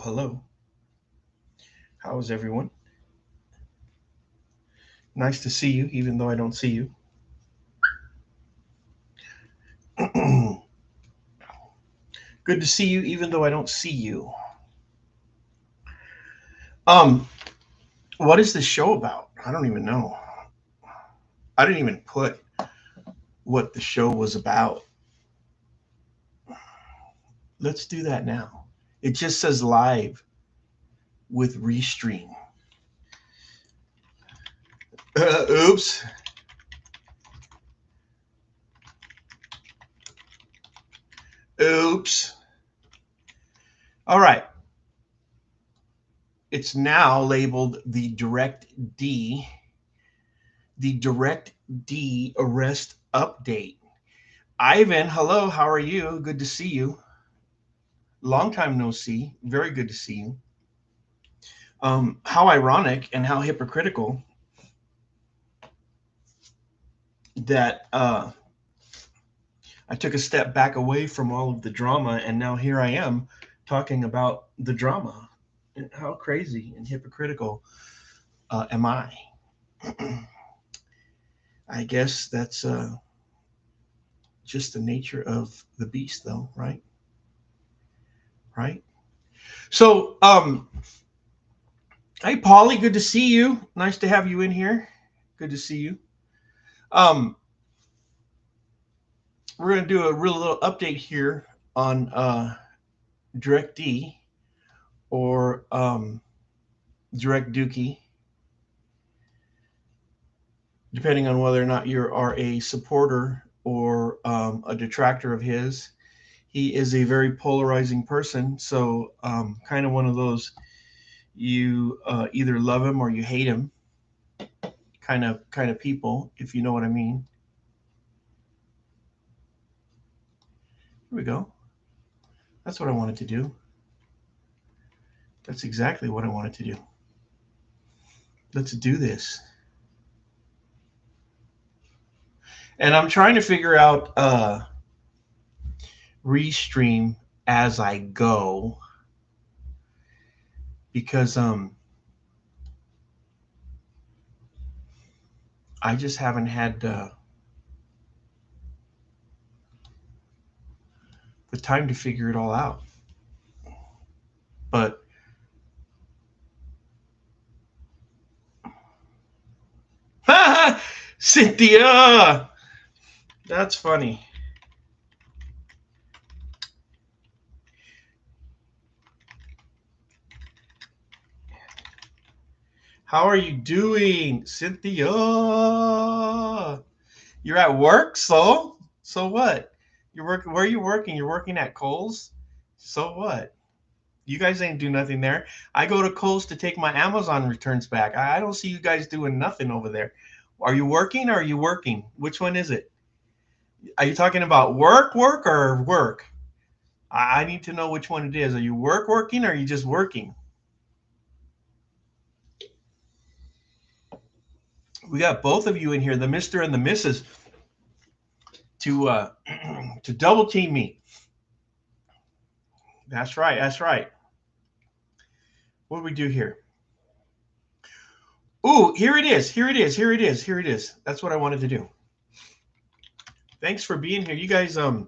Hello. How is everyone? Nice to see you, even though I don't see you. Good to see you, even though I don't see you. Um, what is this show about? I don't even know. I didn't even put what the show was about. Let's do that now. It just says live with Restream. Oops. Oops. All right. It's now labeled the Direct D arrest update. Ivan, hello. How are you? Good to see you. Long time no see. Very good to see you. How ironic and how hypocritical that I took a step back away from all of the drama, and now here I am talking about the drama. And how crazy and hypocritical am I? I guess that's just the nature of the beast, though, right? Right. So, hey, Polly, good to see you. Nice to have you in here. Good to see you. Um, we're going to do a real little update here on DirectD or Direct Dookie, depending on whether or not you are a supporter or a detractor of his. He is a very polarizing person, so kind of one of those you either love him or you hate him kind of people, if you know what I mean. Here we go. That's what I wanted to do. That's exactly what I wanted to do. Let's do this. And I'm trying to figure out Restream as I go because I just haven't had the time to figure it all out. But Cynthia, that's funny. How are you doing, Cynthia? You're at work, so what? You're working. Where are you working? You're working at Kohl's. So what? You guys ain't do nothing there. I go to Kohl's to take my Amazon returns back. I don't see you guys doing nothing over there. Are you working or are you working? Which one is it? Are you talking about work or work? I need to know which one it is. Are you working or are you just working? We got both of you in here, the Mister and the Mrs. to to double team me. That's right. That's right. What do we do here? Ooh, here it is. Here it is. Here it is. Here it is. That's what I wanted to do. Thanks for being here. You guys what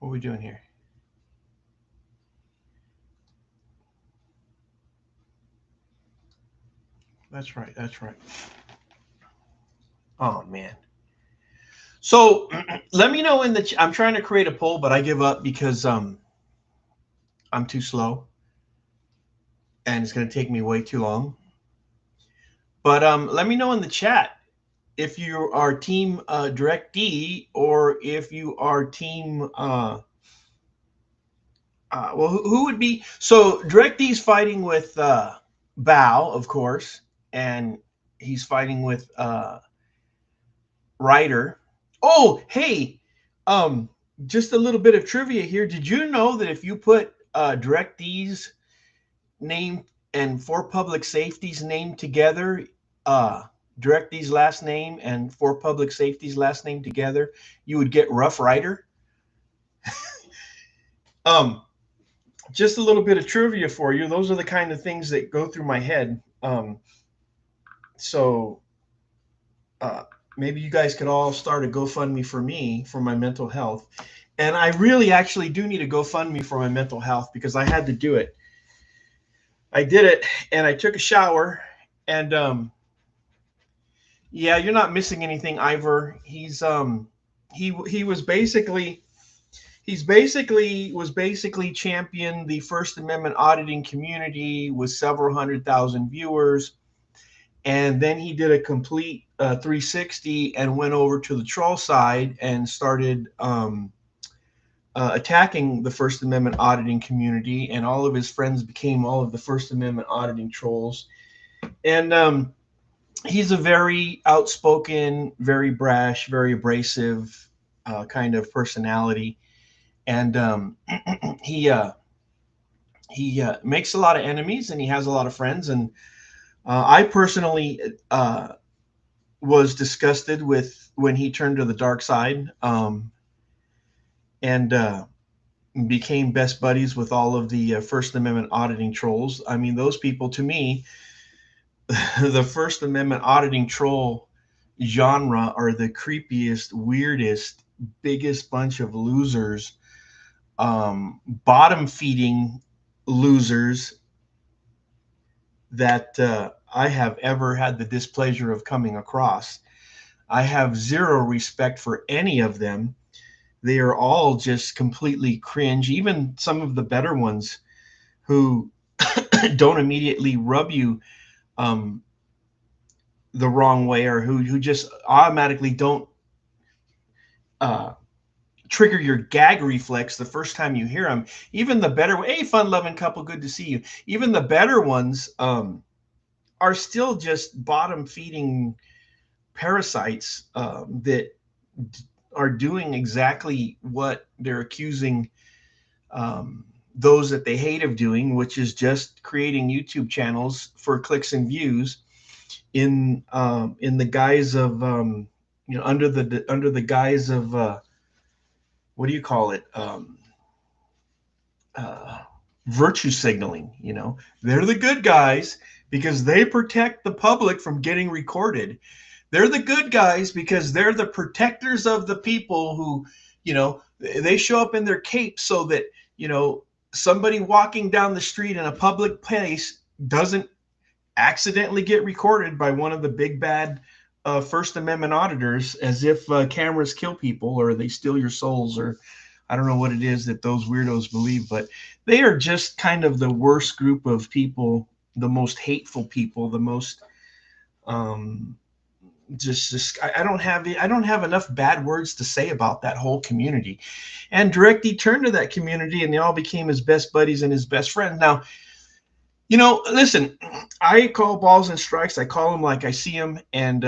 are we doing here? That's right. That's right. Oh man. So let me know in the. I'm trying to create a poll, but I give up because I'm too slow, and it's going to take me way too long. But let me know in the chat if you are team Direct D or if you are team. Well, who would be? So Direct D's fighting with Bao, of course, and he's fighting with Ryder. Oh, hey, um, just a little bit of trivia here. Did you know that if you put Direct D's name and For Public Safety's name together, uh, Direct D's last name and For Public Safety's last name together, you would get Rough Rider. Um, just a little bit of trivia for you. Those are the kind of things that go through my head. So uh, maybe you guys could all start a GoFundMe for me for my mental health. And I really actually do need a GoFundMe for my mental health because I had to do it. I did it and I took a shower and yeah, you're not missing anything, Ivor. He was basically was basically championed the First Amendment auditing community with several 100,000 viewers, and then he did a complete 360 and went over to the troll side and started attacking the First Amendment auditing community, and all of his friends became all of the First Amendment auditing trolls. And he's a very outspoken, very brash, very abrasive kind of personality, and he makes a lot of enemies, and he has a lot of friends. And I personally was disgusted with when he turned to the dark side, and became best buddies with all of the First Amendment auditing trolls. I mean, those people, to me, the First Amendment auditing troll genre are the creepiest, weirdest, biggest bunch of losers, bottom feeding losers that I have ever had the displeasure of coming across. I have zero respect for any of them. They are all just completely cringe. Even some of the better ones who don't immediately rub you the wrong way, or who just automatically don't trigger your gag reflex the first time you hear them. Even the better, hey, fun loving couple, good to see you. Even the better ones are still just bottom feeding parasites that are doing exactly what they're accusing those that they hate of doing, which is just creating YouTube channels for clicks and views in the guise of under the guise of what do you call it, virtue signaling. They're the good guys because they protect the public from getting recorded. They're the good guys because they're the protectors of the people who, they show up in their capes so that, somebody walking down the street in a public place doesn't accidentally get recorded by one of the big bad First Amendment auditors, as if cameras kill people or they steal your souls, or I don't know what it is that those weirdos believe, but they are just kind of the worst group of people, the most hateful people, the most I don't have enough bad words to say about that whole community. And DirectD turned to that community, and they all became his best buddies and his best friends. Now, listen, I call balls and strikes. I call them like I see them, and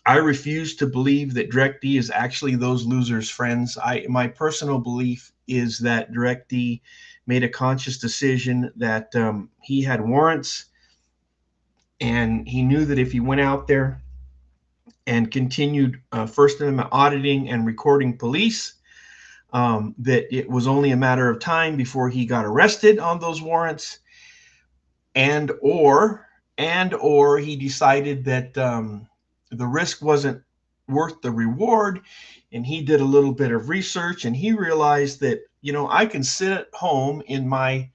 I refuse to believe that DirectD is actually those losers' friends. My personal belief is that DirectD made a conscious decision that he had warrants, and he knew that if he went out there and continued First Amendment auditing and recording police, that it was only a matter of time before he got arrested on those warrants, and or he decided that the risk wasn't worth the reward, and he did a little bit of research, and he realized that I can sit at home in my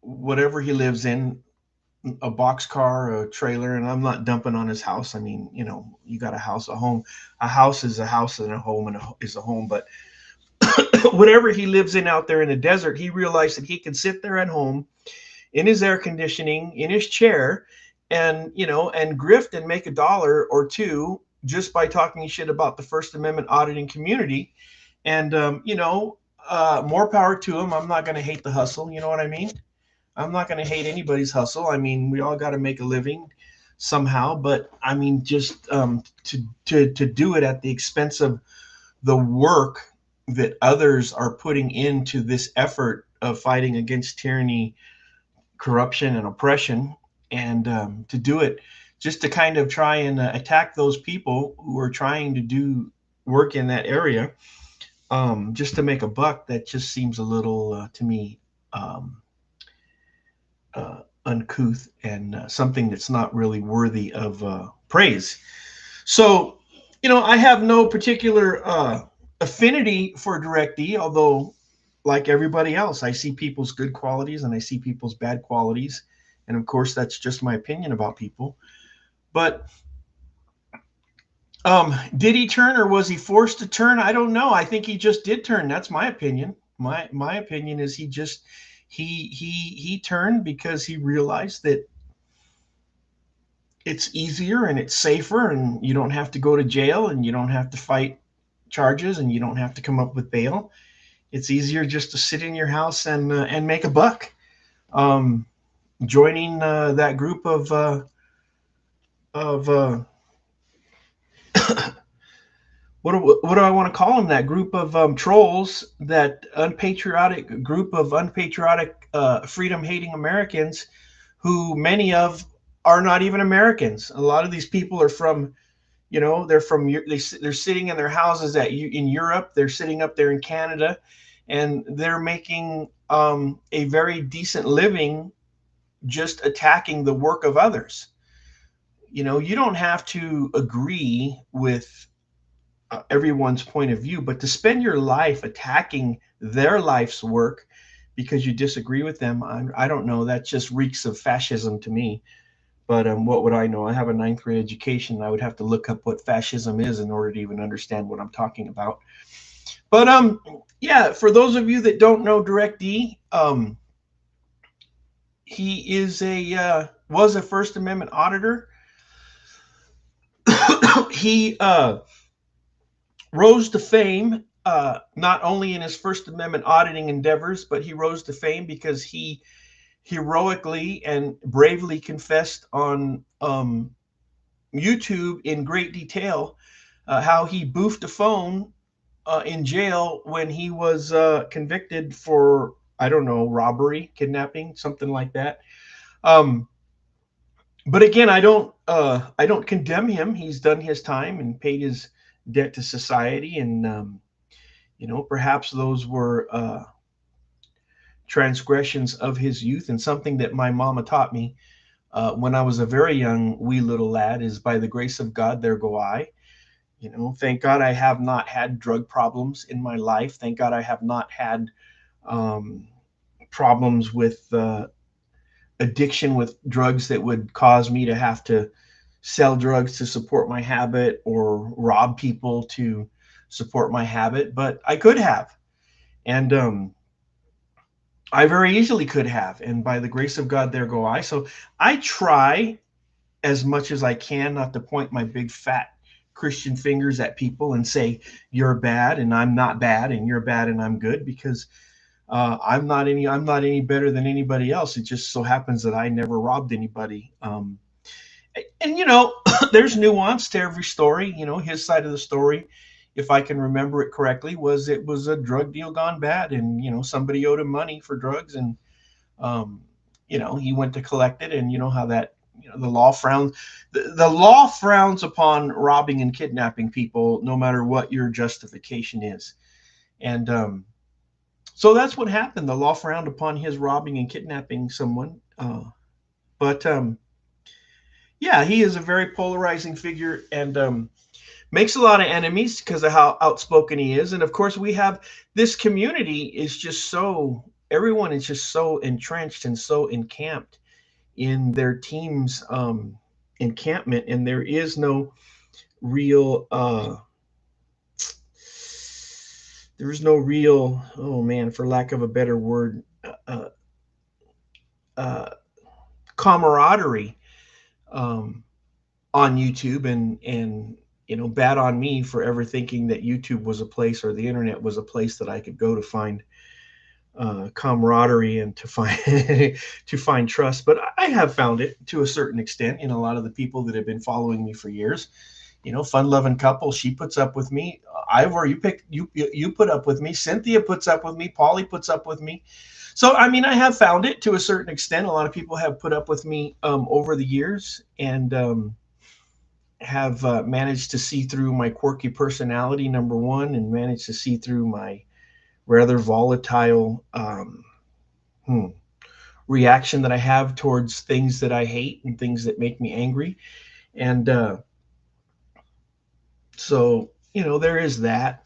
whatever he lives in, a boxcar, a trailer, and I'm not dumping on his house. I mean, you got a house, a home. A house is a house, and a home is a home. But whatever he lives in out there in the desert, he realized that he can sit there at home in his air conditioning, in his chair, and and grift and make $1 or $2 just by talking shit about the First Amendment auditing community. And more power to him. I'm not going to hate the hustle. You know what I mean? I'm not going to hate anybody's hustle. I mean, we all got to make a living somehow, but I mean, just to do it at the expense of the work that others are putting into this effort of fighting against tyranny, corruption, and oppression. and to do it just to kind of try and attack those people who are trying to do work in that area, just to make a buck. That just seems a little to me um, uncouth and something that's not really worthy of praise. So, I have no particular affinity for DirectD, although, like everybody else, I see people's good qualities and I see people's bad qualities. And of course, that's just my opinion about people. But did he turn, or was he forced to turn? I don't know. I think he just did turn. That's my opinion. My opinion is he turned because he realized that it's easier and it's safer, and you don't have to go to jail, and you don't have to fight charges, and you don't have to come up with bail. It's easier just to sit in your house and make a buck. Um, Joining that group of what do I want to call them? That group of trolls, that unpatriotic group of unpatriotic freedom-hating Americans, who many of are not even Americans. A lot of these people are from, they're they're sitting in their houses in Europe. They're sitting up there in Canada, and they're making a very decent living just attacking the work of others. You don't have to agree with everyone's point of view, but to spend your life attacking their life's work because you disagree with them, I don't know. That just reeks of fascism to me. But what would I know? I have a ninth grade education. I would have to look up what fascism is in order to even understand what I'm talking about. But yeah, for those of you that don't know DirectD, he is was a First Amendment auditor. He rose to fame not only in his First Amendment auditing endeavors, but he rose to fame because he heroically and bravely confessed on YouTube in great detail how he boofed a phone in jail when he was convicted for, I don't know, robbery, kidnapping, something like that. Um, but again, I don't condemn him. He's done his time and paid his debt to society, and perhaps those were transgressions of his youth. And something that my mama taught me when I was a very young wee little lad is, by the grace of God, there go I. Thank God I have not had drug problems in my life. Thank God I have not had um, problems with addiction with drugs that would cause me to have to sell drugs to support my habit or rob people to support my habit. But I could have. And I very easily could have. And by the grace of God, there go I. So I try as much as I can not to point my big fat Christian fingers at people and say, you're bad and I'm not bad, and you're bad and I'm good, because I'm not any better than anybody else. It just so happens that I never robbed anybody. And there's nuance to every story. His side of the story, if I can remember it correctly, was it was a drug deal gone bad, and somebody owed him money for drugs, and um, he went to collect it, and you know how that the law frowns. The law frowns upon robbing and kidnapping people, no matter what your justification is, and so that's what happened. The law frowned upon his robbing and kidnapping someone, but yeah, he is a very polarizing figure, and makes a lot of enemies because of how outspoken he is. And of course, we have this community is just so, everyone is just so entrenched and so encamped in their team's encampment, and there is no real there's no real, oh man, for lack of a better word, uh, camaraderie um, on YouTube. And bad on me for ever thinking that YouTube was a place, or the internet was a place, that I could go to find camaraderie and to find to find trust. But I have found it to a certain extent in a lot of the people that have been following me for years. Fun loving couple. She puts up with me. Ivor, you put up with me. Cynthia puts up with me. Polly puts up with me. So, I mean, I have found it to a certain extent. A lot of people have put up with me over the years, and have managed to see through my quirky personality, number one, and managed to see through my rather volatile hmm, reaction that I have towards things that I hate and things that make me angry. And so, there is that.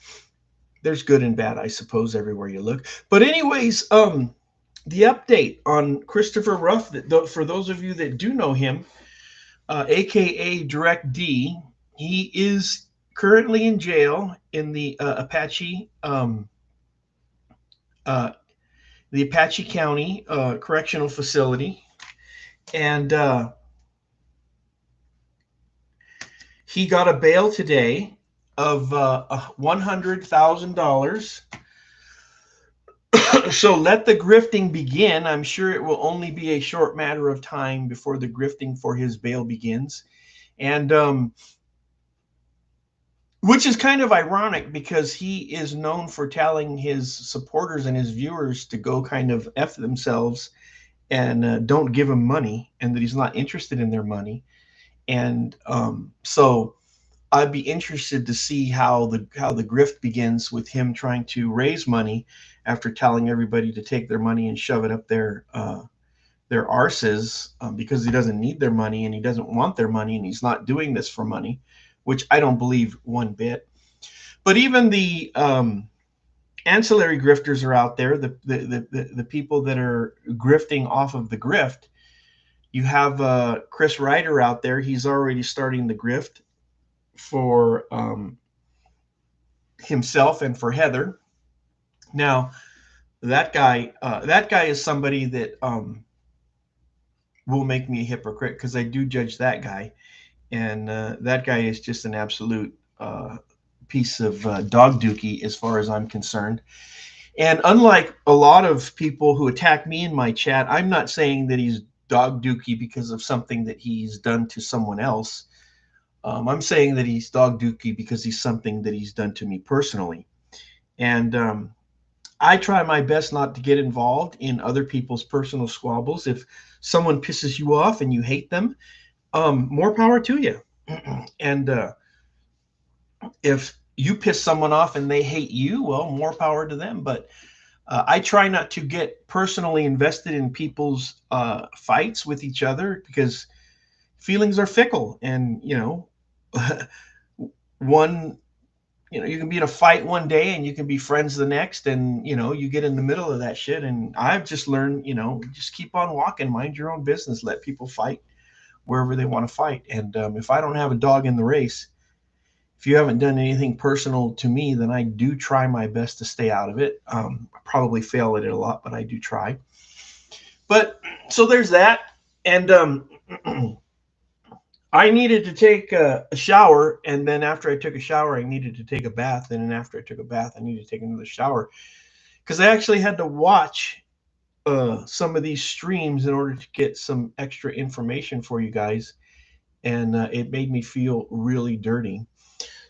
There's good and bad, I suppose, everywhere you look. But anyways, the update on Christopher Ruff, for those of you that do know him, aka Direct D, he is currently in jail in uh, the Apache County Correctional Facility, and he got a bail today of $100,000. So let the grifting begin. I'm sure it will only be a short matter of time before the grifting for his bail begins. And which is kind of ironic because he is known for telling his supporters and his viewers to go kind of F themselves and don't give him money, and that he's not interested in their money. And so I'd be interested to see how the grift begins with him trying to raise money after telling everybody to take their money and shove it up their arses, because he doesn't need their money and he doesn't want their money and he's not doing this for money, which I don't believe one bit. But even the ancillary grifters are out there, the people that are grifting off of the grift. You have Chris Ryder out there. He's already starting the grift for himself and for Heather. Now, that guy is somebody that will make me a hypocrite, because I do judge that guy, and that guy is just an absolute piece of dog dookie as far as I'm concerned. And unlike a lot of people who attack me in my chat, I'm not saying that he's dog dookie because of something that he's done to someone else. I'm saying that he's dog dookie because he's something that he's done to me personally. And I try my best not to get involved in other people's personal squabbles. If someone pisses you off and you hate them, more power to you. And if you piss someone off and they hate you, well, more power to them. But I try not to get personally invested in people's fights with each other, because feelings are fickle. And, one, you can be in a fight one day and you can be friends the next, and, you get in the middle of that shit. And I've just learned, just keep on walking, mind your own business, let people fight wherever they want to fight. And if I don't have a dog in the race, if you haven't done anything personal to me, then I do try my best to stay out of it. I probably fail at it a lot, but I do try. But so there's that. And I needed to take a shower. And then after I took a shower, I needed to take a bath. And then after I took a bath, I needed to take another shower, because I actually had to watch some of these streams in order to get some extra information for you guys. And it made me feel really dirty.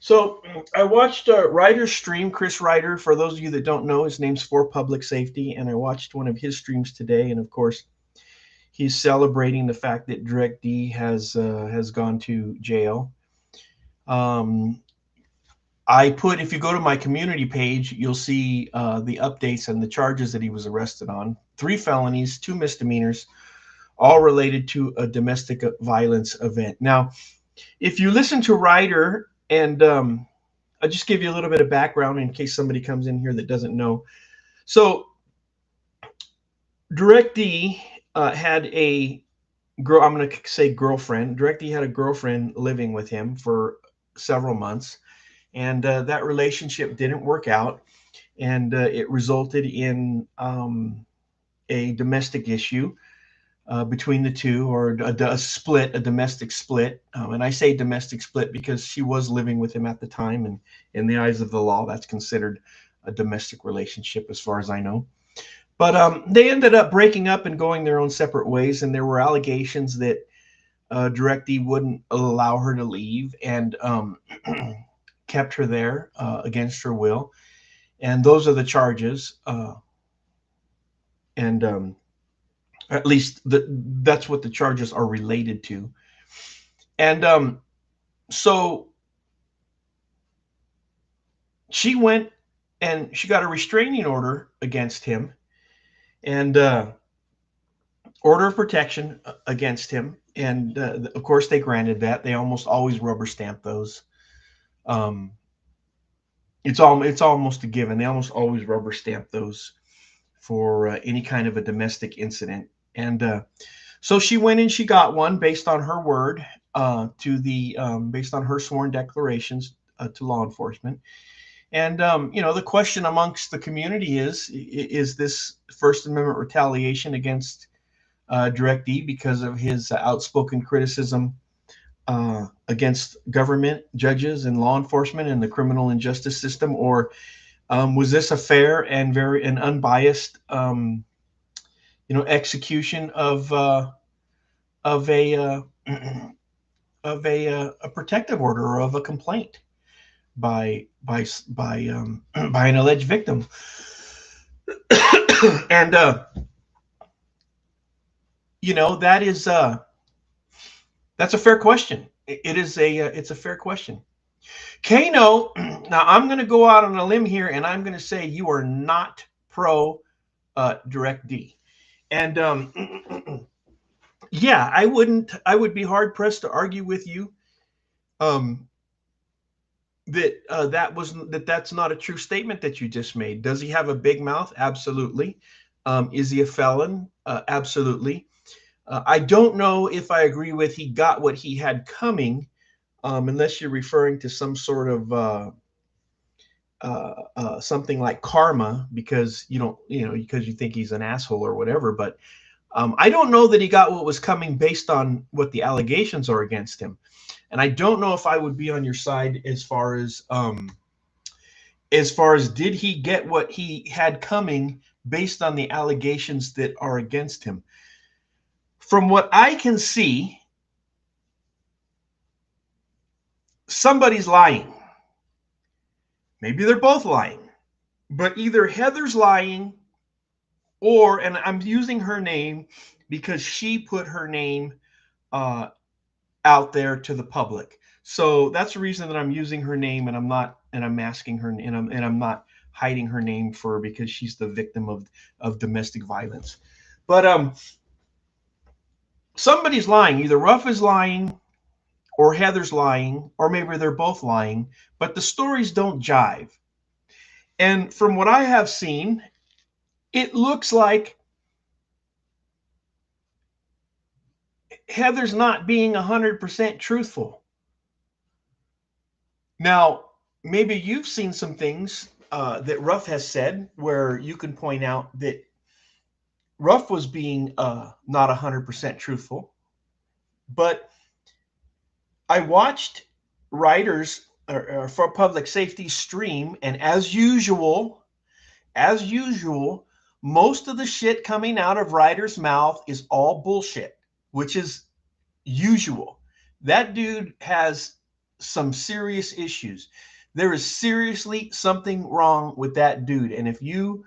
So I watched Ryder's stream, Chris Ryder. For those of you that don't know, his name's For Public Safety, and I watched one of his streams today. And of course, he's celebrating the fact that Direct D has gone to jail. If you go to my community page, you'll see the updates and the charges that he was arrested on: 3 felonies, 2 misdemeanors, all related to a domestic violence event. Now, if you listen to Ryder, and I'll just give you a little bit of background in case somebody comes in here that doesn't know. So Direct D had a girl, I'm going to say girlfriend. Direct D had a girlfriend living with him for several months, and that relationship didn't work out, and it resulted in a domestic issue between the two, or a domestic split. And I say domestic split because she was living with him at the time, and in the eyes of the law, that's considered a domestic relationship as far as I know. But they ended up breaking up and going their own separate ways, and there were allegations that Direct D wouldn't allow her to leave, and kept her there against her will. And those are the charges. and at least that's what the charges are related to. And so she went and she got a restraining order against him, and order of protection against him. And of course, they granted that. They almost always rubber stamp those. Um, it's almost a given. They almost always rubber stamp those for any kind of a domestic incident. And so she went and she got one based on her word, based on her sworn declarations to law enforcement. And the question amongst the community is this First Amendment retaliation against Direct D because of his outspoken criticism against government, judges, and law enforcement and the criminal and justice system, or was this a fair and very unbiased, execution of of a uh, of a protective order or of a complaint by by an alleged victim? And that is that's a fair question. It's a fair question. Kano, now I'm going to go out on a limb here, and I'm going to say you are not pro Direct D. And yeah, I would be hard pressed to argue with you that's not a true statement that you just made. Does he have a big mouth? Absolutely. Is he a felon? Absolutely. I don't know if I agree with he got what he had coming, unless you're referring to some sort of something like karma because because you think he's an asshole or whatever. But I don't know that he got what was coming based on what the allegations are against him. And I don't know if I would be on your side as far as did he get what he had coming based on the allegations that are against him. From what I can see, somebody's lying. Maybe they're both lying, but either Heather's lying and I'm using her name because she put her name out there to the public. So that's the reason that I'm using her name, and I'm masking her, and I'm not hiding her name because she's the victim of domestic violence. But somebody's lying. Either Ruff is lying or Heather's lying, or maybe they're both lying, but the stories don't jive. And from what I have seen, it looks like Heather's not being 100% truthful. Now, maybe you've seen some things that Ruff has said where you can point out that Ruff was being not 100% truthful. But I watched Writers for Public Safety stream, and as usual, most of the shit coming out of Ryder's mouth is all bullshit, which is usual. That dude has some serious issues. There is seriously something wrong with that dude. And if you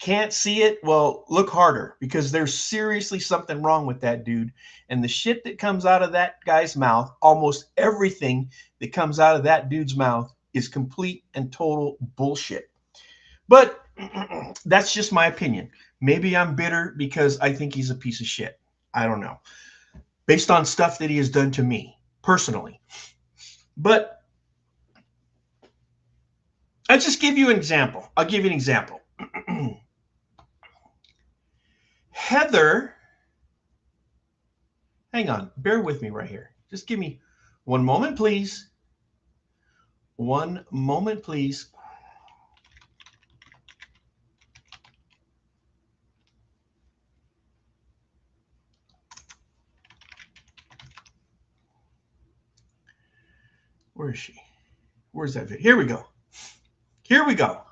can't see it, well, look harder, because there's seriously something wrong with that dude. And the shit that comes out of that guy's mouth, almost everything that comes out of that dude's mouth is complete and total bullshit. But that's just my opinion. Maybe I'm bitter because I think he's a piece of shit. I don't know. Based on stuff that he has done to me personally. But I'll just give you an example. I'll give you an example. Heather, hang on, bear with me right here. Just give me one moment, please. One moment, please. Where is she? Where's that video? Here we go. Here we go.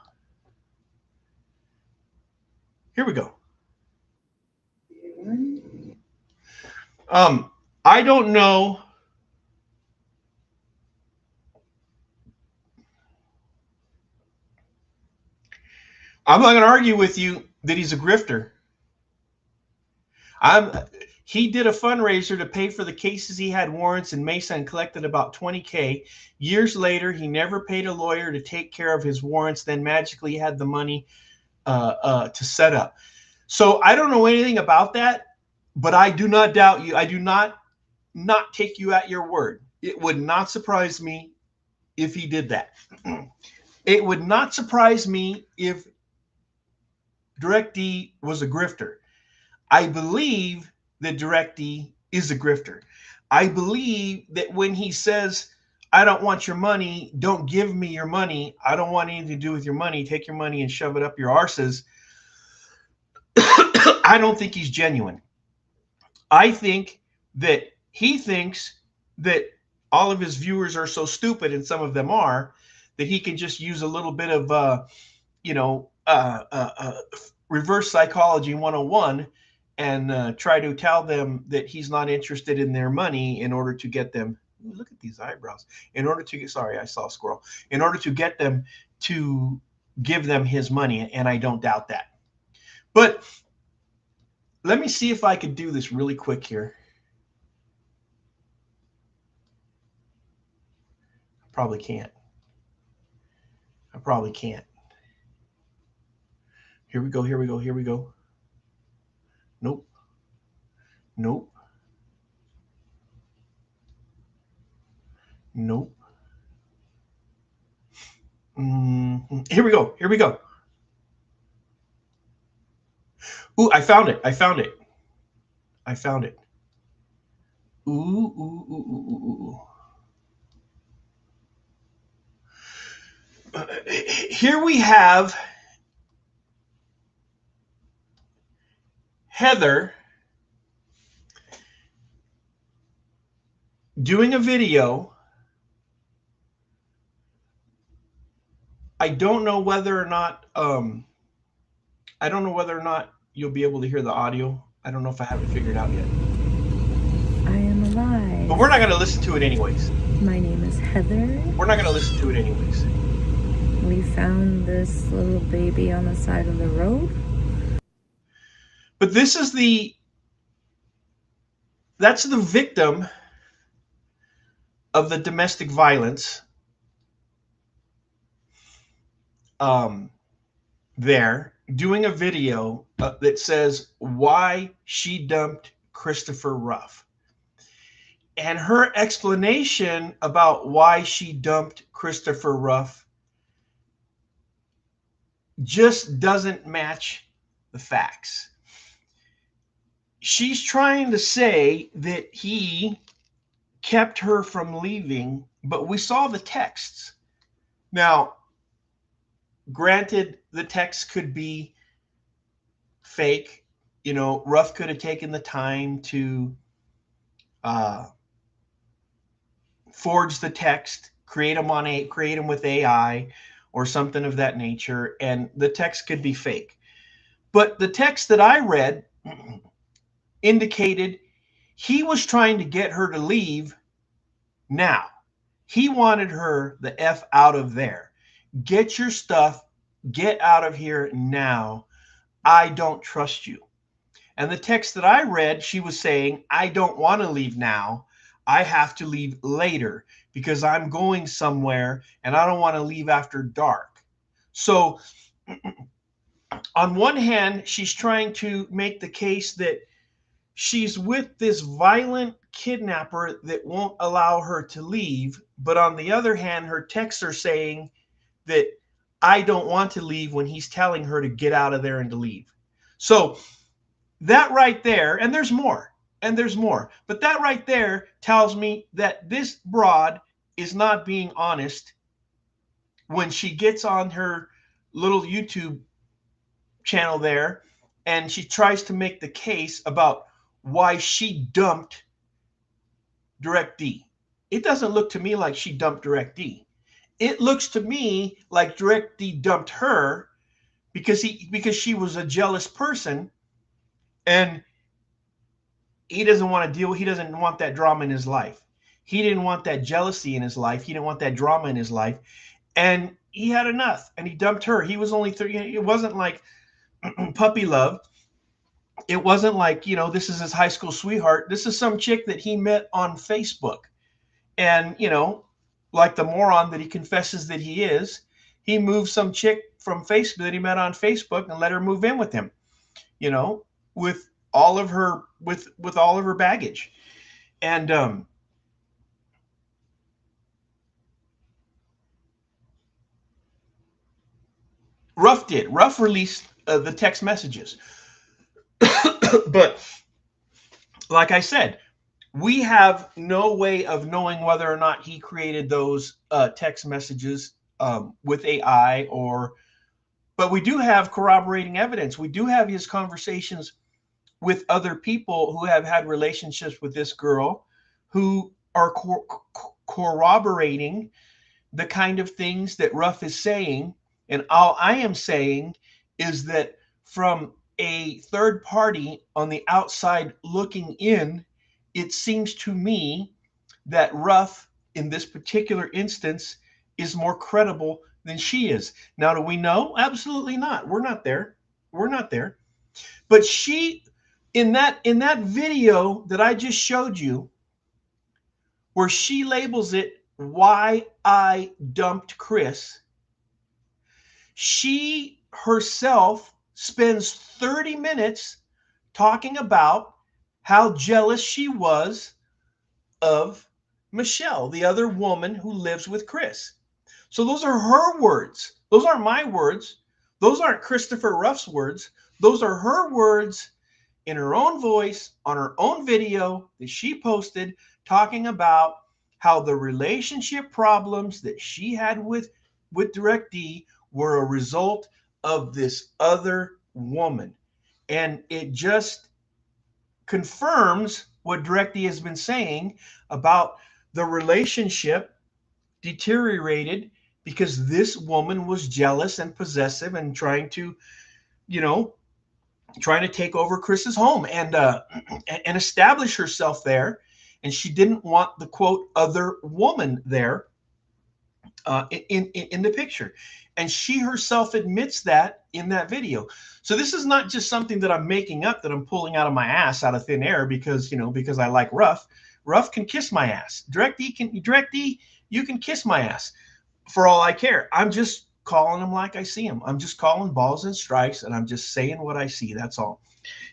Here we go. I don't know. I'm not going to argue with you that he's a grifter. He did a fundraiser to pay for the cases he had warrants in Mesa and collected about 20K. Years later, he never paid a lawyer to take care of his warrants, then magically had the money to set up. So I don't know anything about that, but I do not doubt you. I do not take you at your word. It would not surprise me if he did that. It would not surprise me if DirectD was a grifter. I believe that DirectD is a grifter. I believe that when he says, I don't want your money, don't give me your money, I don't want anything to do with your money, take your money and shove it up your arses, I don't think he's genuine. I think that he thinks that all of his viewers are so stupid, and some of them are, that he can just use a little bit of, reverse psychology 101 and try to tell them that he's not interested in their money in order to get them. Look at these eyebrows. In order to get, sorry, I saw a squirrel. In order to get them to give them his money, and I don't doubt that. But let me see if I could do this really quick here. Probably can't. I probably can't. Here we go. Here we go. Here we go. Nope. Nope. Nope. Here we go. Here we go. Ooh, I found it. I found it. I found it. Ooh, ooh, ooh, ooh, ooh. Here we have Heather doing a video. I don't know whether or not you'll be able to hear the audio. I don't know if I have it figured out yet. I am alive. But we're not going to listen to it anyways. My name is Heather. We're not going to listen to it anyways. We found this little baby on the side of the road. But this is that's the victim of the domestic violence there, doing a video that says why she dumped Christopher Ruff. And her explanation about why she dumped Christopher Ruff just doesn't match the facts. She's trying to say that he kept her from leaving, but we saw the texts. Now, granted, the text could be fake. You know, Ruff could have taken the time to forge the text, create them with AI or something of that nature, and the text could be fake. But the text that I read indicated he was trying to get her to leave now. He wanted her the F out of there. Get your stuff, get out of here now. I don't trust you. And the text that I read, she was saying, I don't want to leave now. I have to leave later because I'm going somewhere and I don't want to leave after dark. So on one hand, she's trying to make the case that she's with this violent kidnapper that won't allow her to leave. But on the other hand, her texts are saying that I don't want to leave when he's telling her to get out of there and to leave. So that right there, and there's more, but that right there tells me that this broad is not being honest when she gets on her little YouTube channel there and she tries to make the case about why she dumped DirectD. It doesn't look to me like she dumped DirectD. It looks to me like DirectD dumped her because she was a jealous person and he doesn't want to deal. He doesn't want that drama in his life. He didn't want that jealousy in his life. He didn't want that drama in his life. And he had enough and he dumped her. He was only 30. It wasn't like puppy love. It wasn't like, this is his high school sweetheart. This is some chick that he met on Facebook. And, like the moron that he confesses that he is, he moved some chick from Facebook that he met on Facebook and let her move in with him, with all of her with all of her baggage. And Ruff released the text messages. But like I said, we have no way of knowing whether or not he created those text messages with AI, but we do have corroborating evidence. We do have his conversations with other people who have had relationships with this girl, who are corroborating the kind of things that Ruff is saying. And all I am saying is that from a third party on the outside looking in, it seems to me that Ruff, in this particular instance, is more credible than she is. Now, do we know? Absolutely not. We're not there. We're not there. But she, in that video that I just showed you, where she labels it "Why I Dumped Chris," she herself spends 30 minutes talking about how jealous she was of Michelle, the other woman who lives with Chris. So those are her words. Those aren't my words. Those aren't Christopher Ruff's words. Those are her words in her own voice on her own video that she posted, talking about how the relationship problems that she had with DirectD were a result of this other woman. And it just confirms what DirectD has been saying about the relationship deteriorated because this woman was jealous and possessive and trying to take over Chris's home and establish herself there. And she didn't want the quote other woman there in the picture. And she herself admits that in that video. So this is not just something that I'm making up, that I'm pulling out of my ass out of thin air because I like Ruff. Ruff can kiss my ass. DirectD, you can kiss my ass for all I care. I'm just calling them like I see them. I'm just calling balls and strikes, and I'm just saying what I see. That's all.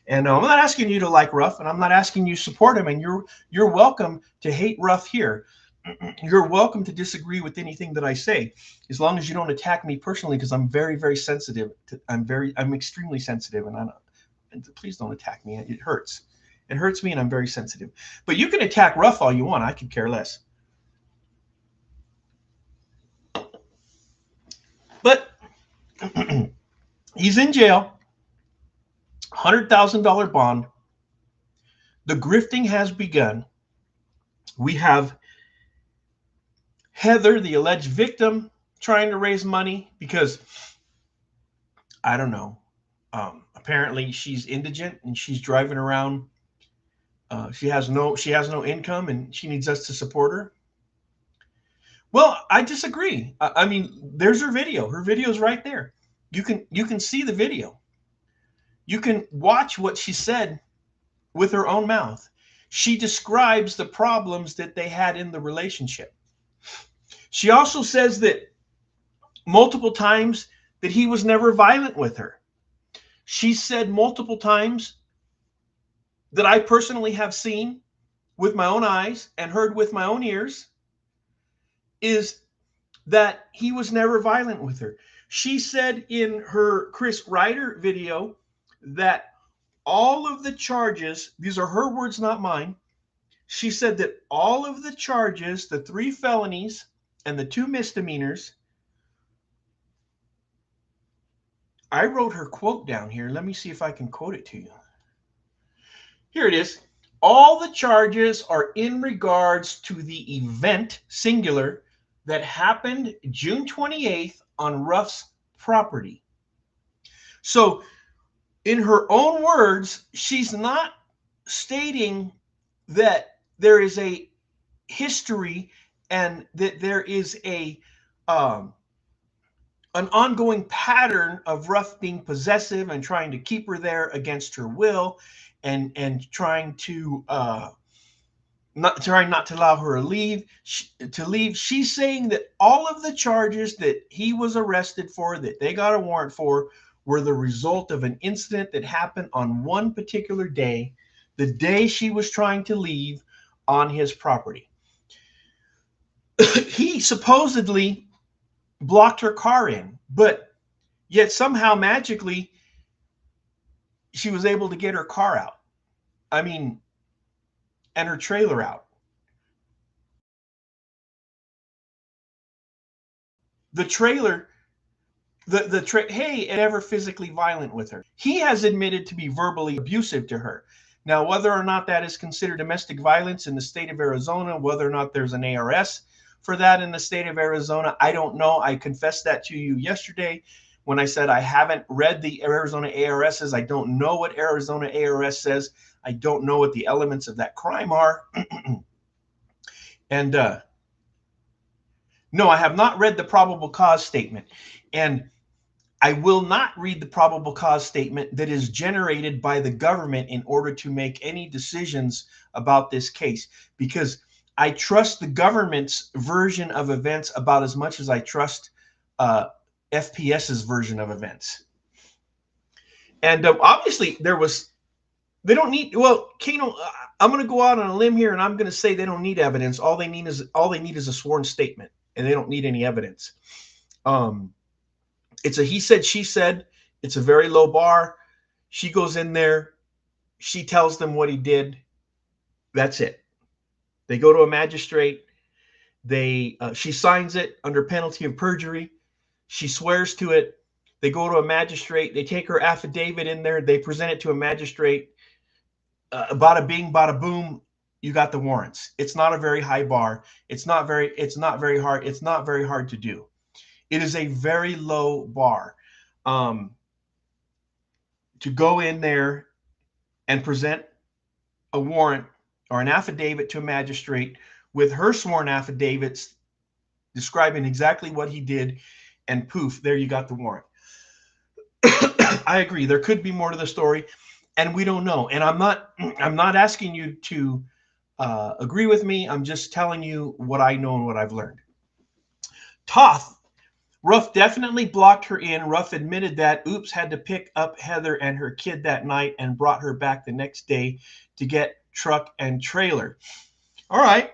And I'm not asking you to like Ruff, and I'm not asking you to support him. And you're welcome to hate Ruff here. You're welcome to disagree with anything that I say, as long as you don't attack me personally, because I'm very, very sensitive. I'm extremely sensitive, and please don't attack me. It hurts. It hurts me, and I'm very sensitive. But you can attack Ruff all you want. I could care less. But he's in jail, $100,000 bond. The grifting has begun. We have Heather, the alleged victim, trying to raise money because, I don't know, apparently she's indigent and she's driving around. She has no income and she needs us to support her. Well, I disagree. I mean, there's her video. Her video is right there. You can see the video. You can watch what she said with her own mouth. She describes the problems that they had in the relationship. She also says that multiple times that he was never violent with her. She said multiple times that I personally have seen with my own eyes and heard with my own ears is that he was never violent with her. She said in her Chris Ryder video that all of the charges, these are her words, not mine. She said that all of the charges, the 3 felonies and the 2 misdemeanors, I wrote her quote down here. Let me see if I can quote it to you. Here it is. All the charges are in regards to the event, singular, that happened June 28th on Ruff's property. So in her own words, she's not stating that there is a history and that there is a an ongoing pattern of Ruff being possessive and trying to keep her there against her will, and trying to not to allow her to leave. She's saying that all of the charges that he was arrested for, that they got a warrant for, were the result of an incident that happened on one particular day, the day she was trying to leave on his property. He supposedly blocked her car in, but yet somehow magically she was able to get her car out. I mean, and her trailer out. The trailer, hey, and ever physically violent with her. He has admitted to be verbally abusive to her. Now, whether or not that is considered domestic violence in the state of Arizona, whether or not there's an ARS for that in the state of Arizona, I don't know. I confessed that to you yesterday when I said I haven't read the Arizona ARSs. I don't know what Arizona ARS says. I don't know what the elements of that crime are. And no, I have not read the probable cause statement. And I will not read the probable cause statement that is generated by the government in order to make any decisions about this case, because I trust the government's version of events about as much as I trust FPS's version of events. And obviously they don't need, well, Kano, I'm going to go out on a limb here and I'm going to say they don't need evidence. All they need is a sworn statement, and they don't need any evidence. It's a he said, she said. It's a very low bar. She goes in there. She tells them what he did. That's it. They go to a magistrate. She signs it under penalty of perjury. She swears to it. They go to a magistrate. They take her affidavit in there. They present it to a magistrate. Bada bing, bada boom. You got the warrants. It's not a very high bar. It's not very hard. It's not very hard to do. It is a very low bar to go in there and present a warrant or an affidavit to a magistrate with her sworn affidavits describing exactly what he did, and poof, there you got the warrant. I agree. There could be more to the story, and we don't know. And I'm not asking you to agree with me. I'm just telling you what I know and what I've learned. Toth. Ruff definitely blocked her in. Ruff admitted that. Oops had to pick up Heather and her kid that night and brought her back the next day to get truck and trailer. All right.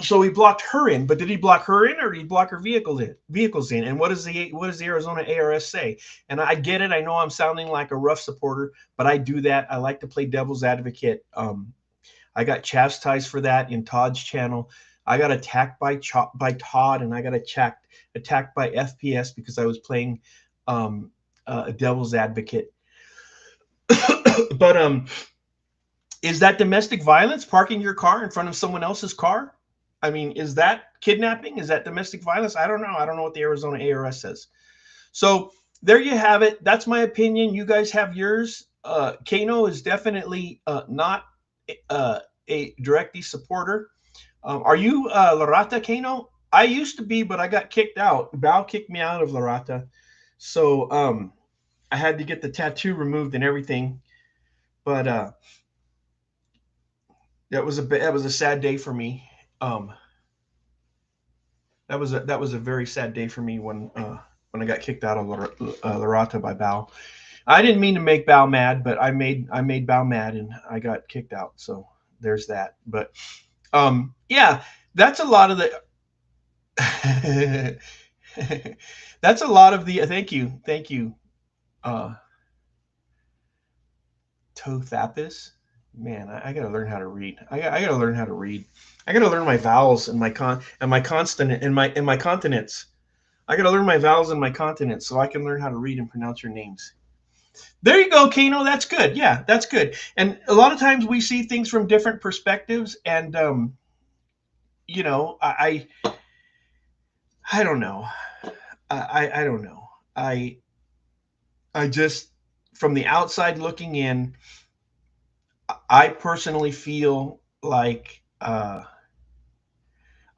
So he blocked her in, but did he block her in, or did he block her vehicles in? And what does the Arizona ARS say? And I get it. I know I'm sounding like a Ruff supporter, but I do that. I like to play devil's advocate. I got chastised for that in Todd's channel. I got attacked by Todd, and I got attacked by FPS because I was playing a devil's advocate. But is that domestic violence, parking your car in front of someone else's car? I mean, is that kidnapping? Is that domestic violence? I don't know. I don't know what the Arizona ARS says. So there you have it. That's my opinion. You guys have yours. Kano is definitely not a Directy supporter. Are you Larata, Kano? I used to be, but I got kicked out. Bao kicked me out of Larata. So I had to get the tattoo removed and everything. But that was a sad day for me. That was a very sad day for me when I got kicked out of Larata by Bao. I didn't mean to make Bao mad, but I made Bao mad and I got kicked out. So there's that. But yeah, that's a lot of the that's a lot of the thank you Tothapis. Man, I gotta learn how to read. I gotta learn how to read. I gotta learn my vowels and my consonant and my consonants. I gotta learn my vowels and my consonants so I can learn how to read and pronounce your names. There you go, Kano. That's good. Yeah, that's good. And a lot of times we see things from different perspectives, and you know, I don't know. I don't know. I just, from the outside looking in, I personally feel like I'm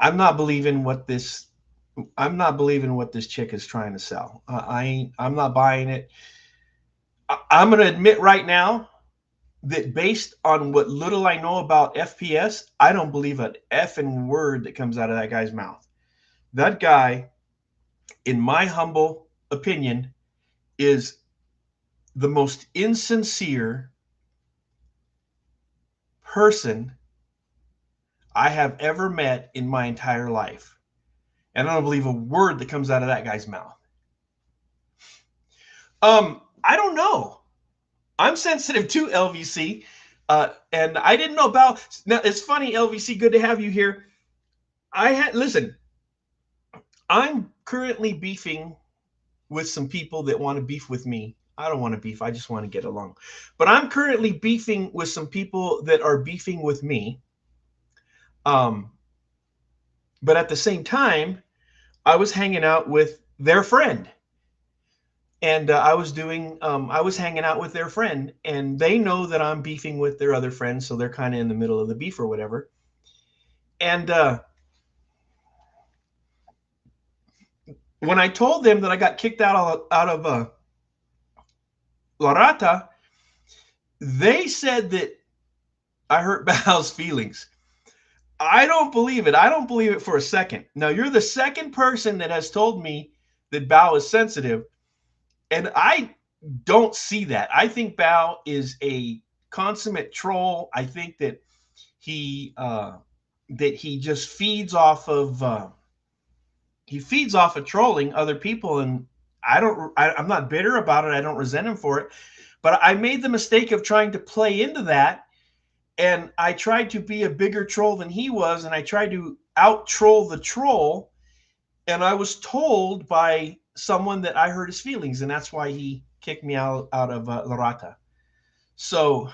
not believing what this I'm not believing what this chick is trying to sell. I'm not buying it. I'm going to admit right now that based on what little I know about FPS, I don't believe an effing word that comes out of that guy's mouth. That guy, in my humble opinion, is the most insincere person I have ever met in my entire life. And I don't believe a word that comes out of that guy's mouth. I don't know. I'm sensitive to LVC. And I didn't know about. Now, it's funny, LVC, good to have you here. Listen, I'm currently beefing with some people that want to beef with me. I don't want to beef. I just want to get along. But I'm currently beefing with some people that are beefing with me. But at the same time, I was hanging out with their friend. And I was hanging out with their friend, and they know that I'm beefing with their other friends, so they're kind of in the middle of the beef or whatever. And when I told them that I got kicked out of La Rata, they said that I hurt Bao's feelings. I don't believe it. I don't believe it for a second. Now, you're the second person that has told me that Bao is sensitive, and I don't see that. I think Bao is a consummate troll. I think that he just feeds off of trolling other people, and I'm not bitter about it. I don't resent him for it, but I made the mistake of trying to play into that, and I tried to be a bigger troll than he was, and I tried to out troll the troll, and I was told by someone that I hurt his feelings, and that's why he kicked me out of La Rata. So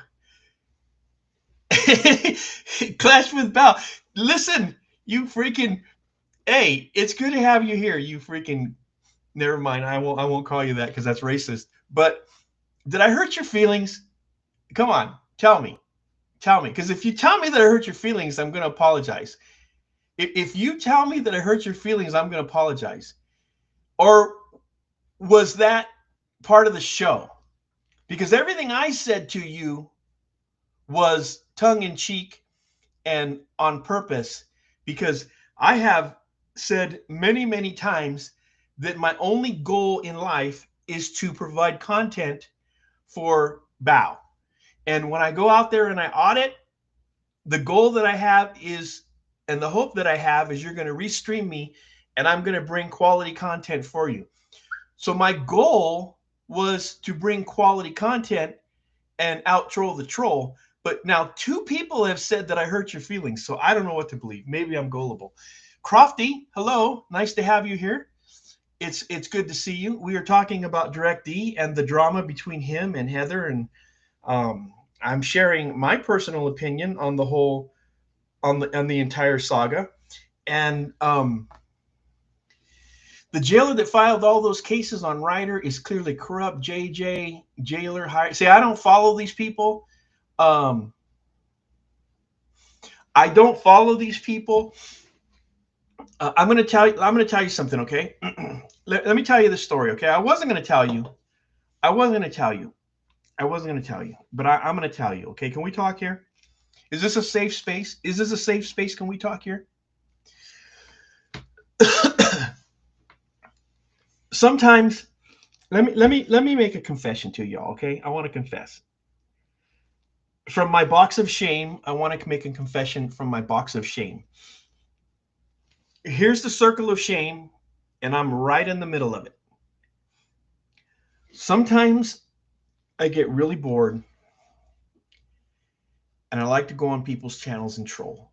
Clash with Bao. Listen, you freaking. Hey, it's good to have you here. You freaking. Never mind. I won't call you that because that's racist. But did I hurt your feelings? Come on, tell me. Tell me. Because if you tell me that I hurt your feelings, I'm going to apologize. If you tell me that I hurt your feelings, I'm going to apologize. Or was that part of the show? Because everything I said to you was tongue in cheek and on purpose, because I have said many, many times that my only goal in life is to provide content for Bao. And when I go out there and I audit, the goal that I have is, and the hope that I have is, you're going to restream me and I'm going to bring quality content for you. So my goal was to bring quality content and out troll the troll. But now 2 people have said that I hurt your feelings, so I don't know what to believe. Maybe I'm gullible. Crofty, hello. Nice to have you here. It's good to see you. We are talking about DirectD and the drama between him and Heather, and I'm sharing my personal opinion on the whole on the entire saga. And the jailer that filed all those cases on Ryder is clearly corrupt. JJ, jailer, hired. See, I don't follow these people. I don't follow these people. I'm going to tell you something, okay? Let me tell you the story, okay? I wasn't going to tell you, but I'm going to tell you, okay? Can we talk here? Is this a safe space? Can we talk here? Sometimes, let me make a confession to y'all, okay? I want to confess. From my box of shame, I want to make a confession from my box of shame. Here's the circle of shame, and I'm right in the middle of it. Sometimes I get really bored, and I like to go on people's channels and troll.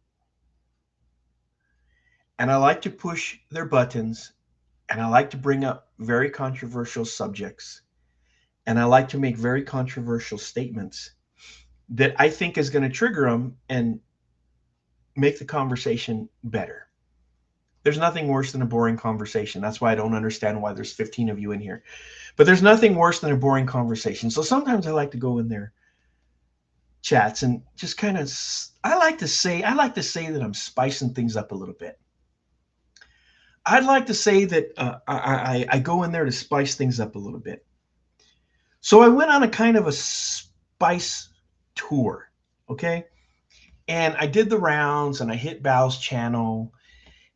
And I like to push their buttons, and I like to bring up very controversial subjects, and I like to make very controversial statements that I think is going to trigger them and make the conversation better. There's nothing worse than a boring conversation. That's why I don't understand why there's 15 of you in here. But there's nothing worse than a boring conversation. So sometimes I like to go in there chats and just kind of, I like to say that I'm spicing things up a little bit. I'd like to say that I go in there to spice things up a little bit. So I went on a kind of a spice tour, okay? And I did the rounds and I hit Bao's channel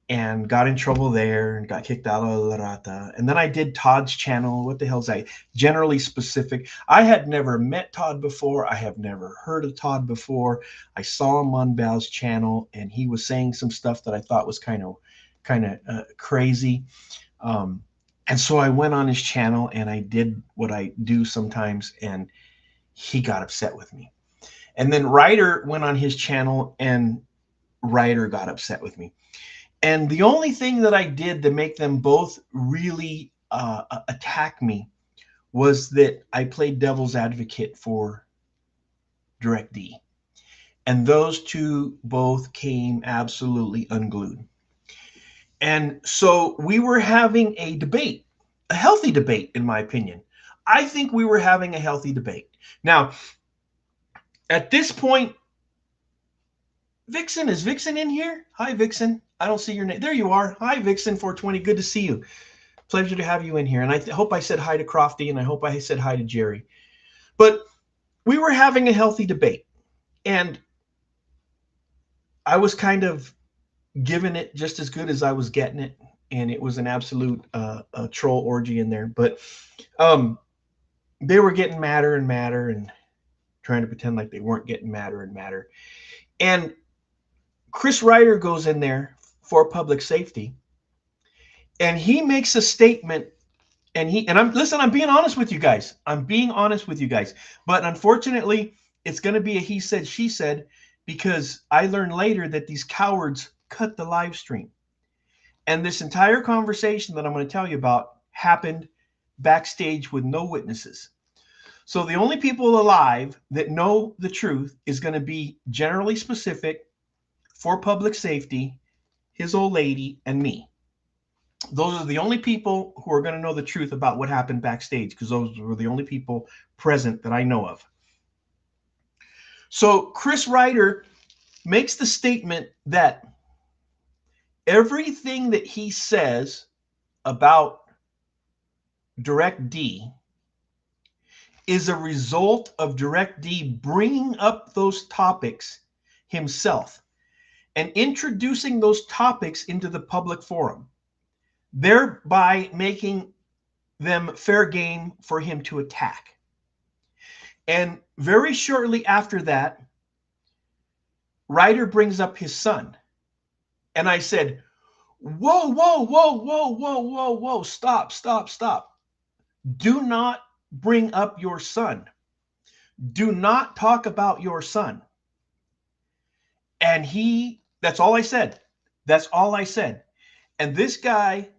and got in trouble there and got kicked out of La Rata. And then I did Todd's channel. What the hell's that? Generally specific. I had never met Todd before. I have never heard of Todd before. I saw him on Bao's channel and he was saying some stuff that I thought was kind of crazy. And so I went on his channel and I did what I do sometimes, and he got upset with me. And then Ryder went on his channel and Ryder got upset with me. And the only thing that I did to make them both really attack me was that I played devil's advocate for DirectD. And those two both came absolutely unglued. And so we were having a debate, a healthy debate, in my opinion. I think we were having a healthy debate. Now, at this point, Vixen, is Vixen in here? Hi, Vixen. I don't see your name. There you are. Hi, Vixen 420. Good to see you. Pleasure to have you in here. And I hope I said hi to Crofty, and I hope I said hi to Jerry. But we were having a healthy debate. And I was kind of giving it just as good as I was getting it. And it was an absolute troll orgy in there. But they were getting madder and madder and trying to pretend like they weren't getting madder and madder. And Chris Ryder goes in there for public safety, and he makes a statement. And I'm being honest with you guys. I'm being honest with you guys. But unfortunately, it's going to be a he said, she said, because I learned later that these cowards cut the live stream. And this entire conversation that I'm going to tell you about happened backstage with no witnesses. So the only people alive that know the truth is going to be generally specific for public safety, his old lady, and me. Those are the only people who are going to know the truth about what happened backstage, because those were the only people present that I know of. So Chris Ryder makes the statement that everything that he says about DirectD is a result of DirectD bringing up those topics himself and introducing those topics into the public forum, thereby making them fair game for him to attack. And very shortly after that, Ryder brings up his son. And I said, whoa, whoa, whoa, whoa, whoa, whoa, whoa, stop, stop, stop. Do not bring up your son. Do not talk about your son. And that's all I said. That's all I said. And this guy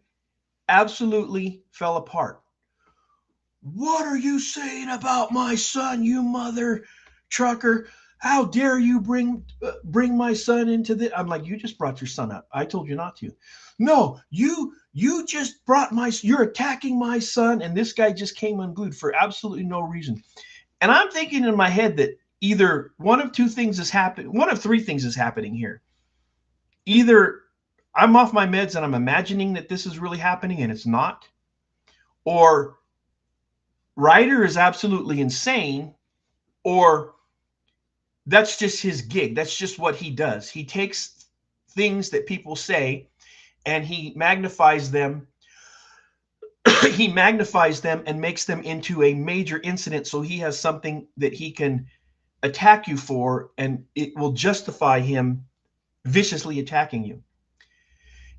absolutely fell apart. What are you saying about my son, you mother trucker? How dare you bring my son into this? I'm like, you just brought your son up. I told you not to. No, you just brought you're attacking my son. And this guy just came unglued for absolutely no reason. And I'm thinking in my head that either one of two things is happening. One of three things is happening here. Either I'm off my meds and I'm imagining that this is really happening and it's not, or Ryder is absolutely insane, or that's just his gig. That's just what he does. He takes things that people say and he magnifies them. He magnifies them and makes them into a major incident, so he has something that he can attack you for, and it will justify him viciously attacking you.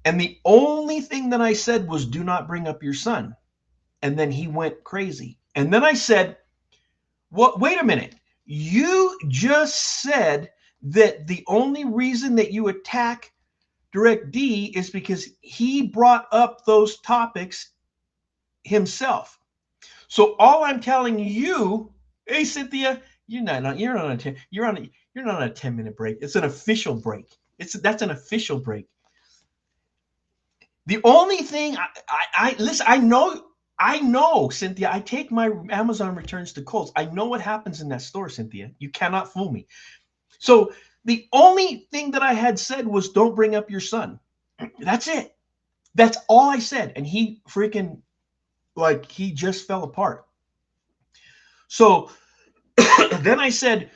And the only thing that I said was, do not bring up your son. And then he went crazy. And then I said, "What? Wait a minute. You just said that the only reason that you attack DirectD is because he brought up those topics himself. So all I'm telling you, hey Cynthia, you're not on a 10-minute break. It's an official break. That's an official break. The only thing I listen, I know, Cynthia, I take my Amazon returns to Kohl's. I know what happens in that store, Cynthia. You cannot fool me. So the only thing that I had said was, don't bring up your son. That's it. That's all I said. And he freaking, like, he just fell apart. So then I said,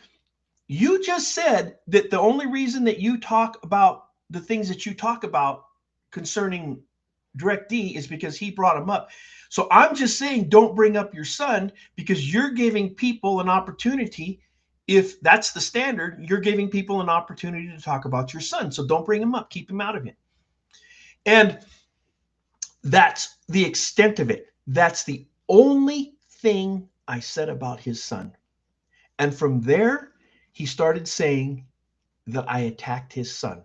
you just said that the only reason that you talk about the things that you talk about concerning DirectD is because he brought him up. So I'm just saying, don't bring up your son, because you're giving people an opportunity. If that's the standard, you're giving people an opportunity to talk about your son. So don't bring him up. Keep him out of it. And that's the extent of it. That's the only thing I said about his son. And from there, he started saying that I attacked his son.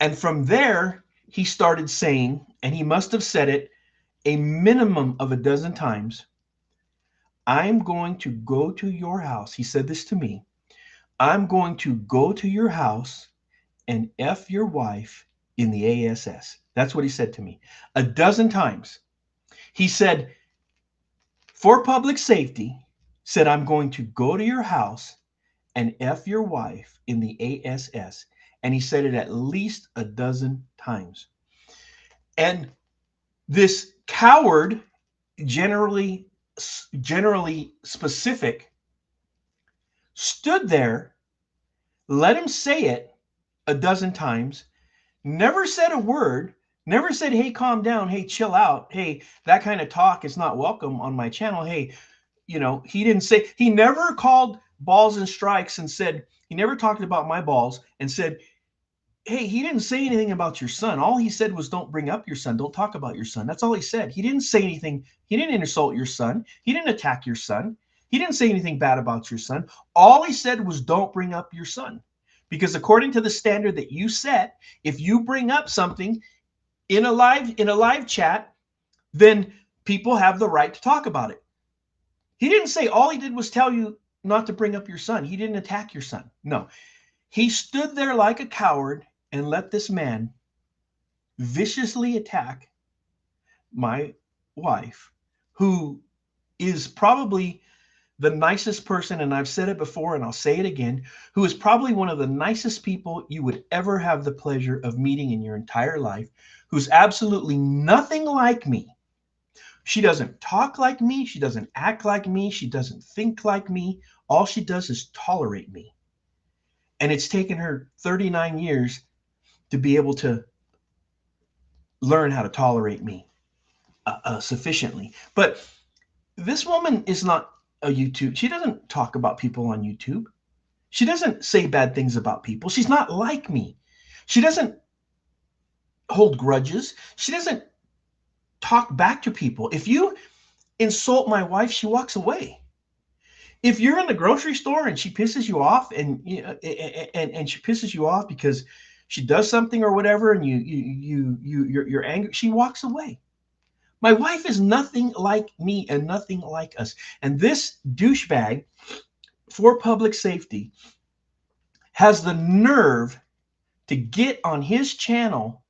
And from there, he started saying, and he must have said it a minimum of a dozen times, I'm going to go to your house. He said this to me. I'm going to go to your house and F your wife in the ASS. That's what he said to me a dozen times. He said, for public safety, said, I'm going to go to your house and F your wife in the ASS. And he said it at least a dozen times. And this coward, generally specific, stood there, let him say it a dozen times, never said a word, never said, hey, calm down, hey, chill out, hey, that kind of talk is not welcome on my channel, hey, you know, he didn't say, he never called balls and strikes and said, he never talked about my balls and said, hey, he didn't say anything about your son. All he said was, don't bring up your son. Don't talk about your son. That's all he said. He didn't say anything. He didn't insult your son. He didn't attack your son. He didn't say anything bad about your son. All he said was, don't bring up your son. Because according to the standard that you set, if you bring up something in a live chat, then people have the right to talk about it. He didn't say, all he did was tell you not to bring up your son. He didn't attack your son. No. He stood there like a coward and let this man viciously attack my wife, who is probably the nicest person, and I've said it before and I'll say it again, who is probably one of the nicest people you would ever have the pleasure of meeting in your entire life, who's absolutely nothing like me. She doesn't talk like me. She doesn't act like me. She doesn't think like me. All she does is tolerate me. And it's taken her 39 years to be able to learn how to tolerate me sufficiently. But this woman is not a YouTube. She doesn't talk about people on YouTube. She doesn't say bad things about people. She's not like me. She doesn't hold grudges. She doesn't talk back to people. If you insult my wife, she walks away. If you're in the grocery store and she pisses you off, and she pisses you off because she does something or whatever, and you're angry, she walks away. My wife is nothing like me and nothing like us. And this douchebag, for public safety, has the nerve to get on his channel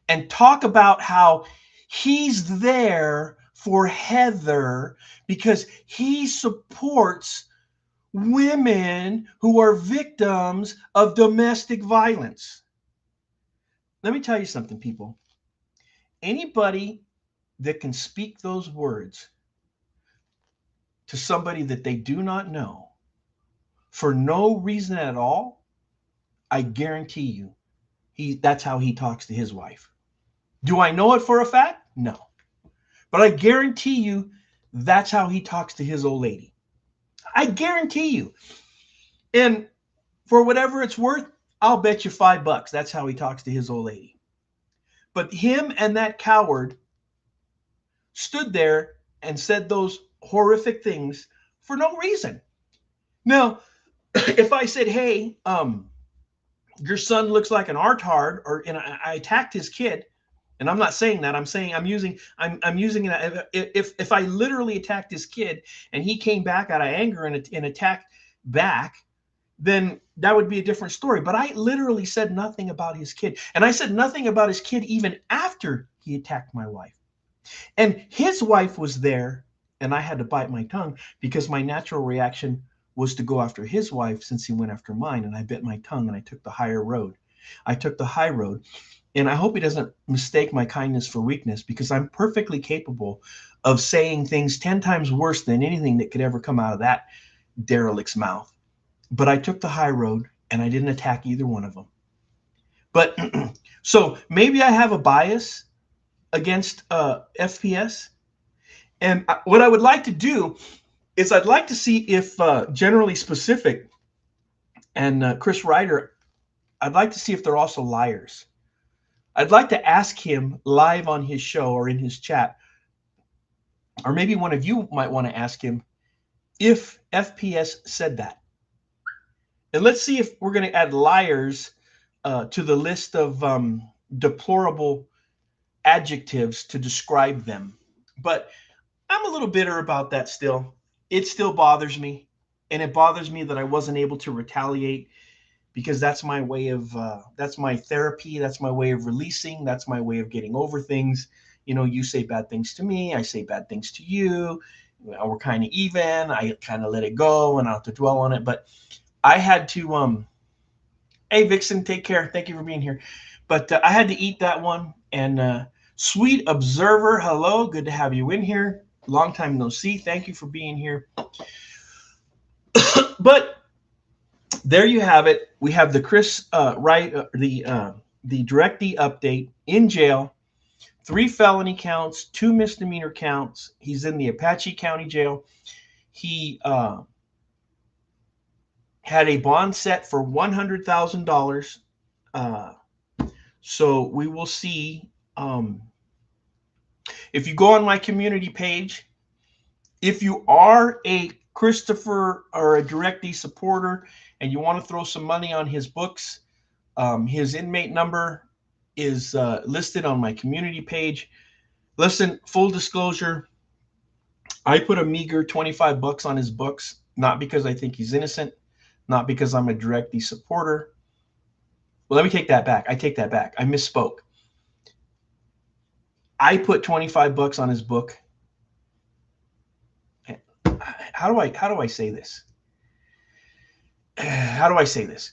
and talk about how he's there for Heather because he supports women who are victims of domestic violence. Let me tell you something, people. Anybody that can speak those words to somebody that they do not know for no reason at all, I guarantee you, that's how he talks to his wife. Do I know it for a fact? No. But I guarantee you that's how he talks to his old lady. I guarantee you. And for whatever it's worth, I'll bet you $5 that's how he talks to his old lady. But him and that coward stood there and said those horrific things for no reason. Now, if I said, hey, your son looks like an artard, and I attacked his kid, and I'm not saying that. I'm saying I'm using it. If I literally attacked his kid and he came back out of anger and attacked back, then that would be a different story. But I literally said nothing about his kid. And I said nothing about his kid even after he attacked my wife. And his wife was there, and I had to bite my tongue because my natural reaction was to go after his wife since he went after mine. And I bit my tongue and I took the higher road. I took the high road. And I hope he doesn't mistake my kindness for weakness, because I'm perfectly capable of saying things 10 times worse than anything that could ever come out of that derelict's mouth. But I took the high road and I didn't attack either one of them. But so maybe I have a bias against FPS. And what I would like to do is I'd like to see if Generally Specific and Chris Ryder, I'd like to see if they're also liars. I'd like to ask him live on his show or in his chat, or maybe one of you might want to ask him if FPS said that. And let's see if we're going to add liars to the list of deplorable adjectives to describe them. But I'm a little bitter about that still. It still bothers me. And it bothers me that I wasn't able to retaliate, because that's my way of, that's my therapy. That's my way of releasing. That's my way of getting over things. You know, you say bad things to me. I say bad things to you. We're kind of even. I kind of let it go and I don't have to dwell on it. But I had to, hey, Vixen, take care. Thank you for being here. But I had to eat that one. And Sweet Observer, hello. Good to have you in here. Long time no see. Thank you for being here. But there you have it. We have the Chris Wright, the Directy update. In jail, 3 felony counts, 2 misdemeanor counts. He's in the Apache County Jail. He had a bond set for $100,000. So we will see. If you go on my community page, if you are a Christopher or a Directy supporter and you want to throw some money on his books, his inmate number is listed on my community page. Listen, full disclosure, I put a meager $25 on his books, not because I think he's innocent, not because I'm a Directy supporter. Well, let me take that back. I take that back. I misspoke. I put $25 on his book. How do I say this? How do I say this?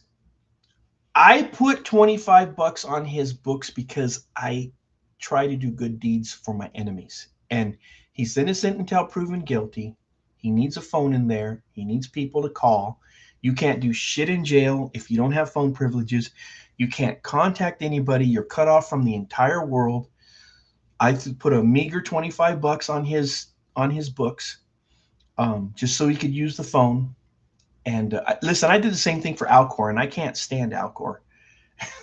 I put $25 on his books because I try to do good deeds for my enemies. And he's innocent until proven guilty. He needs a phone in there. He needs people to call. You can't do shit in jail if you don't have phone privileges. You can't contact anybody. You're cut off from the entire world. I put a meager $25 on his books, just so he could use the phone. And listen, I did the same thing for Alcor, and I can't stand Alcor.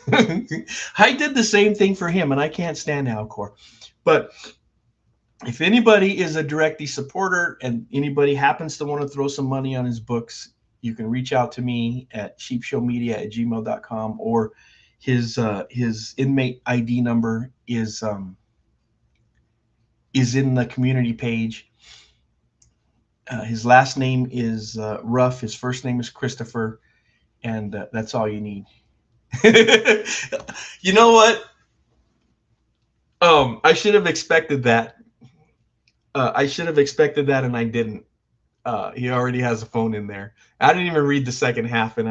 I did the same thing for him, and I can't stand Alcor. But if anybody is a Directy supporter and anybody happens to want to throw some money on his books, you can reach out to me at sheepshowmedia@gmail.com, or his inmate ID number is in the community page. His last name is Ruff. His first name is Christopher, and that's all you need. You know what? I should have expected that. I should have expected that, and I didn't. He already has a phone in there. I didn't even read the second half, and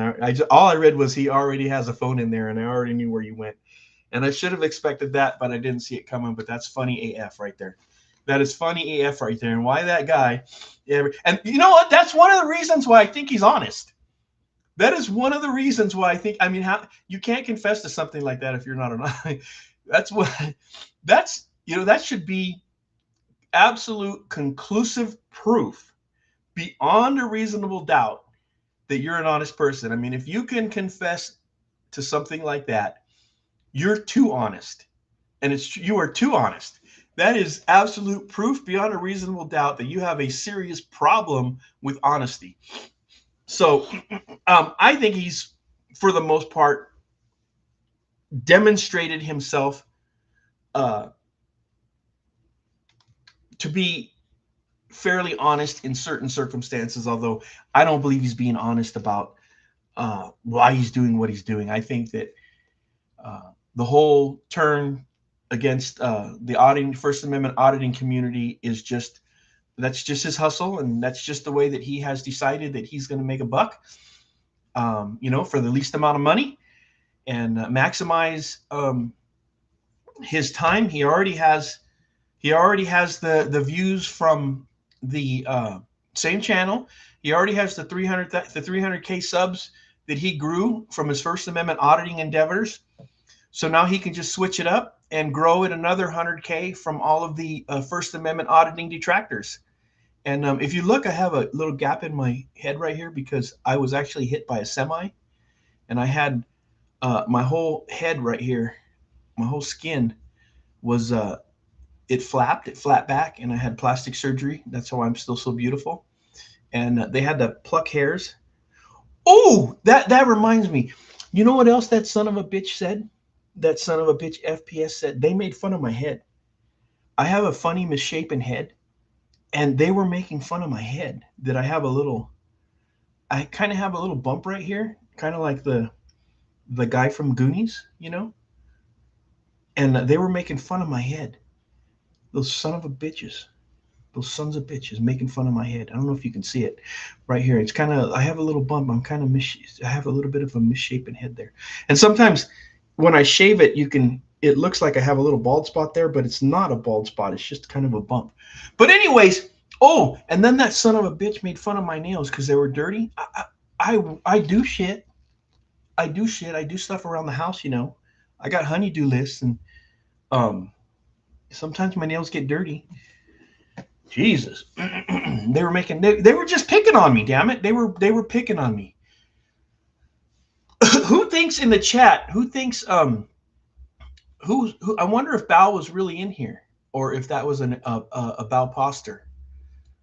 all I read was he already has a phone in there, and I already knew where you went. And I should have expected that, but I didn't see it coming. But that's funny AF right there. That is funny AF right there. And why that guy? And you know what? That's one of the reasons why I think he's honest. That is one of the reasons why I think. I mean, how you can't confess to something like that if you're not honest. That should be absolute conclusive proof beyond a reasonable doubt that you're an honest person. I mean, if you can confess to something like that, you're too honest, and you are too honest. That is absolute proof beyond a reasonable doubt that you have a serious problem with honesty. So I think he's, for the most part, demonstrated himself to be fairly honest in certain circumstances, although I don't believe he's being honest about why he's doing what he's doing. I think that the whole turn against the First Amendment auditing community that's just his hustle, and that's just the way that he has decided that he's going to make a buck, for the least amount of money, and maximize his time. He already has the views from the same channel. He already has the 300K subs that he grew from his First Amendment auditing endeavors. So now he can just switch it up and grow it another 100K from all of the First Amendment auditing detractors. And if you look, I have a little gap in my head right here because I was actually hit by a semi, and I had my whole head right here, my whole skin was it flat back, and I had plastic surgery. That's how I'm still so beautiful. And they had to pluck hairs. Oh, that reminds me. You know what else that son of a bitch said? That son of a bitch FPS said they made fun of my head. I have a funny misshapen head, and they were making fun of my head. That I kind of have a little bump right here, kind of like the guy from Goonies, you know. And they were making fun of my head. Those son of a bitches. Those sons of bitches making fun of my head. I don't know if you can see it right here. It's kind of, I have a little bump. I have a little bit of a misshapen head there. And sometimes when I shave it, it looks like I have a little bald spot there, but it's not a bald spot. It's just kind of a bump. But anyways, and then that son of a bitch made fun of my nails because they were dirty. I do shit. I do shit. I do stuff around the house, you know. I got honeydew lists, and sometimes my nails get dirty. Jesus. They were just picking on me, damn it. They were picking on me. Who thinks in the chat, who thinks who I wonder if Bao was really in here, or if that was a Bao imposter.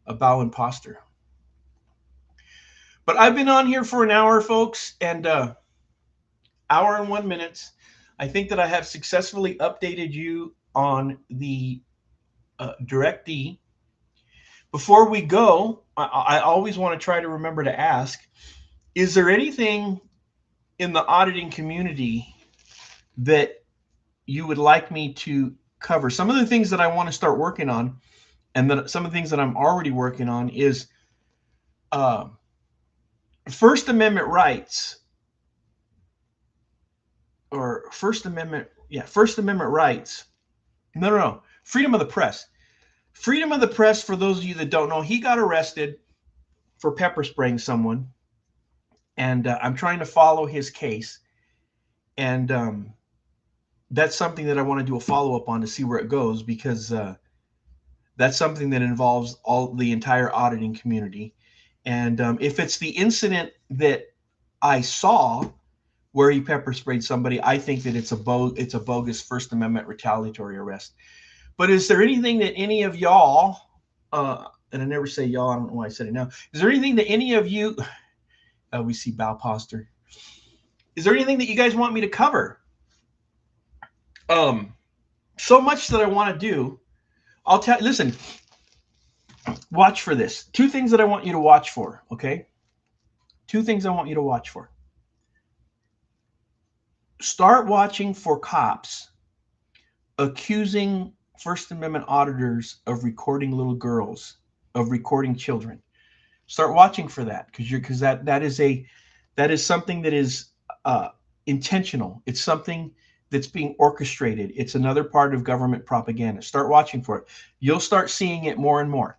A Bao imposter. But I've been on here for an hour, folks, and hour and 1 minute. I think that I have successfully updated you on the DirectD. Before we go, I always want to try to remember to ask, is there anything in the auditing community that you would like me to cover? Some of the things that I want to start working on, and then some of the things that I'm already working on, is First Amendment rights, or First Amendment rights. No. Freedom of the press. Freedom of the press, for those of you that don't know, he got arrested for pepper spraying someone. And I'm trying to follow his case. And that's something that I want to do a follow-up on to see where it goes, because that's something that involves the entire auditing community. And if it's the incident that I saw where he pepper sprayed somebody, I think that it's a bogus First Amendment retaliatory arrest. But is there anything that any of y'all, and I never say y'all, I don't know why I said it now. Is there anything that any of you, we see Bao Poster. Is there anything that you guys want me to cover? So much that I want to do. Listen, watch for this. 2 things that I want you to watch for, okay? 2 things I want you to watch for. Start watching for cops accusing First Amendment auditors of recording little girls, of recording children. Start watching for that, because that is something that is intentional. It's something that's being orchestrated. It's another part of government propaganda. Start watching for it. You'll start seeing it more and more.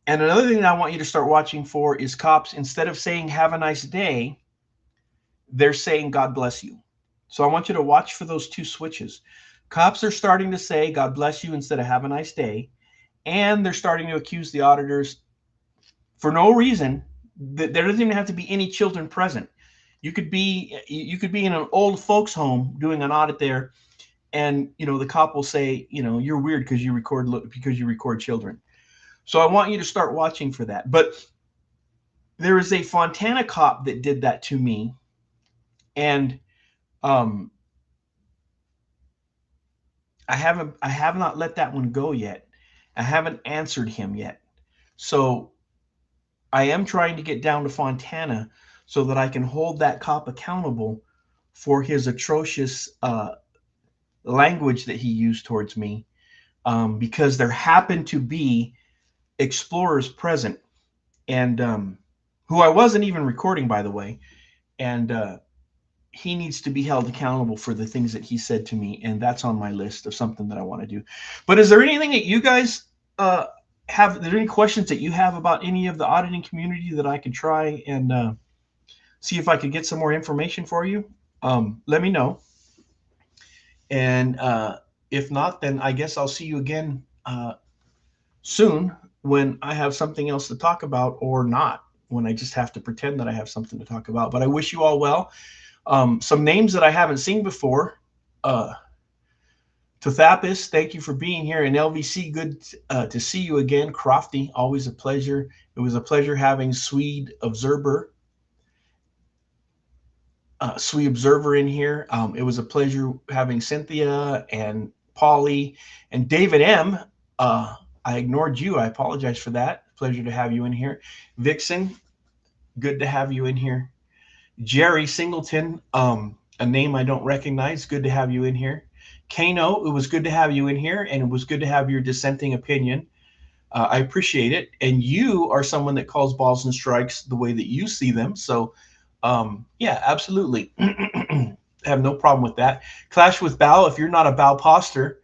And another thing that I want you to start watching for is cops, instead of saying "have a nice day," they're saying "God bless you." So I want you to watch for those 2 switches. Cops are starting to say "God bless you" instead of "have a nice day," and they're starting to accuse the auditors for no reason. There doesn't even have to be any children present. You could be in an old folks home doing an audit there, and the cop will say, "You're weird because you record children." So I want you to start watching for that. But there is a Fontana cop that did that to me, and I have not let that one go yet. I haven't answered him yet. So I am trying to get down to Fontana so that I can hold that cop accountable for his atrocious language that he used towards me, because there happened to be explorers present, and who I wasn't even recording, by the way. And he needs to be held accountable for the things that he said to me, and that's on my list of something that I want to do. But is there anything that you guys have? Are there any questions that you have about any of the auditing community that I could try and see if I could get some more information for you? Let me know. And if not, then I guess I'll see you again soon when I have something else to talk about, or not, when I just have to pretend that I have something to talk about. But I wish you all well. Some names that I haven't seen before. Tothapis, thank you for being here. And LVC, good to see you again. Crofty, always a pleasure. It was a pleasure having Swede Observer in here. It was a pleasure having Cynthia and Polly and David M. I ignored you. I apologize for that. Pleasure to have you in here. Vixen, good to have you in here. Jerry Singleton, a name I don't recognize. Good to have you in here. Kano, it was good to have you in here, and it was good to have your dissenting opinion. I appreciate it. And you are someone that calls balls and strikes the way that you see them. So, yeah, absolutely. I have no problem with that. Clash with Bao, if you're not a Bao poster,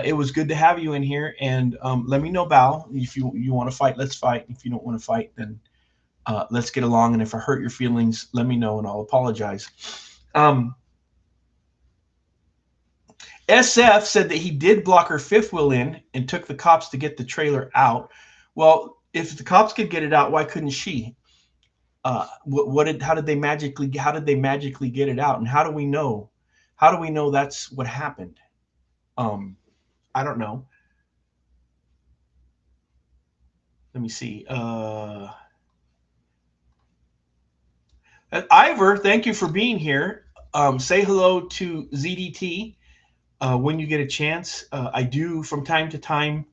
it was good to have you in here. And let me know, Bao, if you want to fight, let's fight. If you don't want to fight, then let's get along. And if I hurt your feelings, let me know and I'll apologize. SF said that he did block her fifth wheel in and took the cops to get the trailer out. Well, if the cops could get it out, why couldn't she? How did they magically get it out? And how do we know? How do we know that's what happened? I don't know. Let me see. Ivor, thank you for being here. Say hello to ZDT when you get a chance. I do from time to time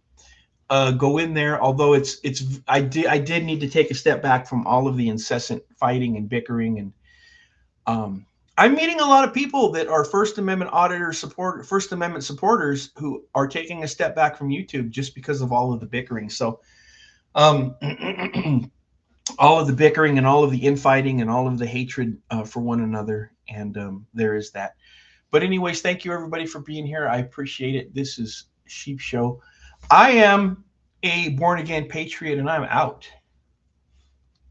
go in there, although I did need to take a step back from all of the incessant fighting and bickering, and I'm meeting a lot of people that are First Amendment First Amendment supporters who are taking a step back from YouTube just because of all of the bickering. So all of the bickering and all of the infighting and all of the hatred for one another, and there is that. But anyways, thank you everybody for being here. I appreciate it. This is Sheep Show. I am a born again patriot, and I'm out.